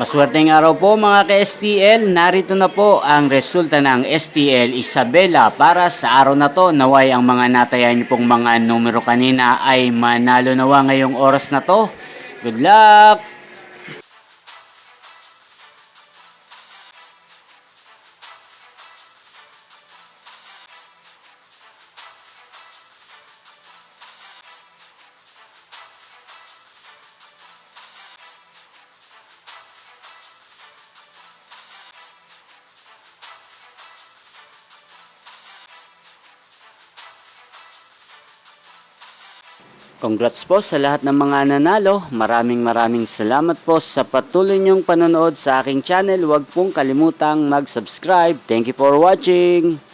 Maswerteng araw po mga ka-STL, narito na po ang resulta ng STL Isabela para sa araw na to. Naway ang mga natayan niyo pong mga numero kanina ay manalo nawa ngayong oras na to. Good luck! Congrats po sa lahat ng mga nanalo. Maraming salamat po sa patuloy niyong panonood sa aking channel. Huwag pong kalimutang mag-subscribe. Thank you for watching.